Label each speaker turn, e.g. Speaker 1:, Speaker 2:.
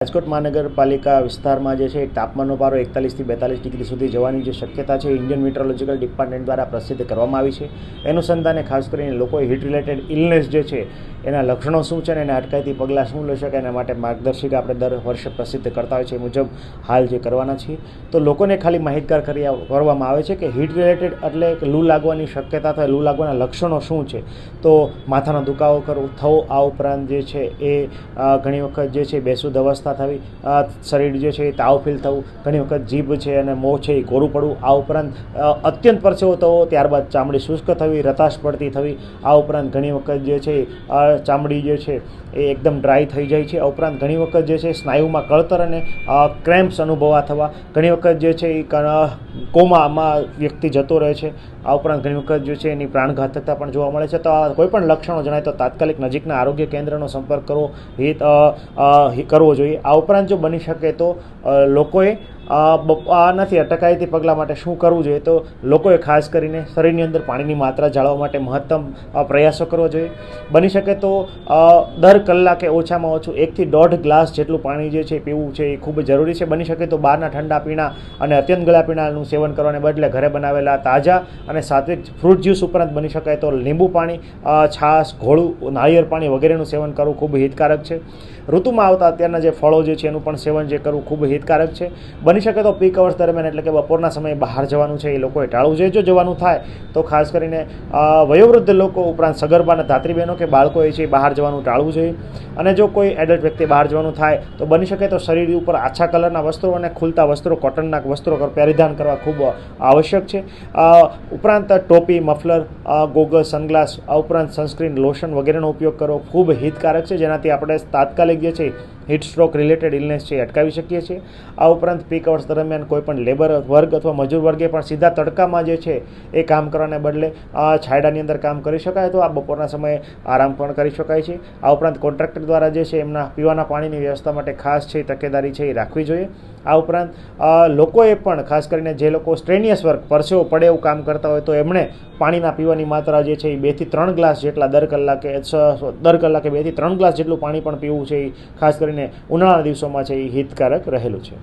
Speaker 1: રાજકોટ મહાનગરપાલિકા વિસ્તારમાં જે છે તાપમાનનો પારો 41 થી 42 ડિગ્રી સુધી જવાની જે શક્યતા છે ઇન્ડિયન મેટ્રોલોજીકલ ડિપાર્ટમેન્ટ દ્વારા પ્રસિદ્ધ કરવામાં આવી છે। અનુસંધાને ખાસ કરીને લોકોએ હીટ રિલેટેડ ઇલનેસ જે છે એના લક્ષણો શું છે અને એને અટકાયતી પગલાં શું લઈ શકાય એના માટે માર્ગદર્શિકા આપણે દર વર્ષે પ્રસિદ્ધ કરતા હોય છે। એ મુજબ હાલ જે કરવાના છીએ તો લોકોને ખાલી માહિતગાર કરવામાં આવે છે કે હીટ રિલેટેડ એટલે લૂ લાગવાની શક્યતા અથવા લૂ લાગવાના લક્ષણો શું છે। તો માથાનો દુખાવો થવો, આ ઉપરાંત જે છે એ ઘણી વખત જે છે બેસુદ અવસ્થા થવી, શરીર જે છે એ તાવ ફીલ થવું, ઘણી વખત જીભ છે અને મોં છે એ કોરું પડવું, આ ઉપરાંત અત્યંત પરસેવો થવો, ત્યારબાદ ચામડી શુષ્ક થવી, રતાશ પડતી થવી, આ ઉપરાંત ઘણી વખત જે છે ચામડી જે છે એ એકદમ ડ્રાય થઈ જાય છે। આ ઉપરાંત ઘણી વખત જે છે સ્નાયુમાં કળતર અને ક્રેમ્પ્સ અનુભવા થવા, ઘણી વખત જે છે એ કોમામાં વ્યક્તિ જતો રહે છે। આ ઉપરાંત ઘણી વખત જે છે એની પ્રાણઘાતકતા પણ જોવા મળે છે। તો આ કોઈપણ લક્ષણો જણાય તો તાત્કાલિક નજીકના આરોગ્ય કેન્દ્રનો સંપર્ક કરવો જોઈએ। આ ઉપરાંત જો બની શકે તો લોકોએ આનાથી અટકાયતી પગલાં માટે શું કરવું જોઈએ તો લોકોએ ખાસ કરીને શરીરની અંદર પાણીની માત્રા જાળવવા માટે મહત્તમ પ્રયાસો કરવો જોઈએ। બની શકે તો દર કલાકે ઓછામાં ઓછું 1 થી 1.5 ગ્લાસ જેટલું પાણી જે છે પીવું છે એ ખૂબ જરૂરી છે। બની શકે તો બહારના ઠંડા પીણા અને અત્યંત ગળા પીણાનું સેવન કરવાને બદલે ઘરે બનાવેલા તાજા અને સાત્વિક ફ્રૂટ જ્યુસ ઉપરાંત બની શકાય તો લીંબુ પાણી, છાશ, ઘોળું, નાળિયેર પાણી વગેરેનું સેવન કરવું ખૂબ હિતકારક છે। ઋતુમાં આવતા અત્યારના જે ફળો જે છે એનું પણ સેવન જે કરવું ખૂબ હિતકારક છે। બની શકે તો પીક અવર્સ દરમિયાન એટલે કે બપોરના સમયે બહાર જવાનું છે એ લોકોએ ટાળવું જોઈએ। જો જવાનું થાય તો ખાસ કરીને વયોવૃદ્ધ લોકો ઉપરાંત સગર્ભા અને ધાત્રી બહેનો કે બાળકોએ છે બહાર જવાનું ટાળવું જોઈએ। અને જો કોઈ એડલ્ટ વ્યક્તિ બહાર જવાનું થાય તો બની શકે તો શરીર ઉપર આછા કલરના વસ્ત્રો અને ખુલતા વસ્ત્રો, કોટનના વસ્ત્રો પરિધાન કરવા ખૂબ આવશ્યક છે। ઉપરાંત ટોપી, મફલર, ગોગલ, સનગ્લાસ, આ ઉપરાંત સનસ્ક્રીન, લોશન વગેરેનો ઉપયોગ કરવો ખૂબ હિતકારક છે, જેનાથી આપણે તાત્કાલિક જે છે હીટ સ્ટ્રોક રિલેટેડ ઇલનેસ છે અટકાવી શકીએ છીએ। આ ઉપરાંત પીક અવર્સ દરમિયાન કોઈપણ લેબર વર્ગ અથવા મજૂર વર્ગે પણ સીધા તડકામાં જે છે એ કામ કરવાને બદલે છાયડાની અંદર કામ કરી શકાય તો આ બપોરના સમયે આરામ પણ કરી શકાય છે। આ ઉપરાંત કોન્ટ્રાક્ટર દ્વારા જે છે એમના પીવાના પાણીની વ્યવસ્થા માટે ખાસ છે તકેદારી છે એ રાખવી જોઈએ। આ ઉપરાંત લોકોએ પણ ખાસ કરીને જે લોકો સ્ટ્રેનિયસ વર્ક પરસેવો પડે એવું કામ કરતા હોય તો એમણે પાણીના પીવાની માત્રા જે છે એ 2 થી 3 ગ્લાસ જેટલા દર કલાકે 2 થી 3 ગ્લાસ જેટલું પાણી પણ પીવું છે એ ખાસ કરીને ઉનાળાના દિવસોમાં છે એ હિતકારક રહેલું છે।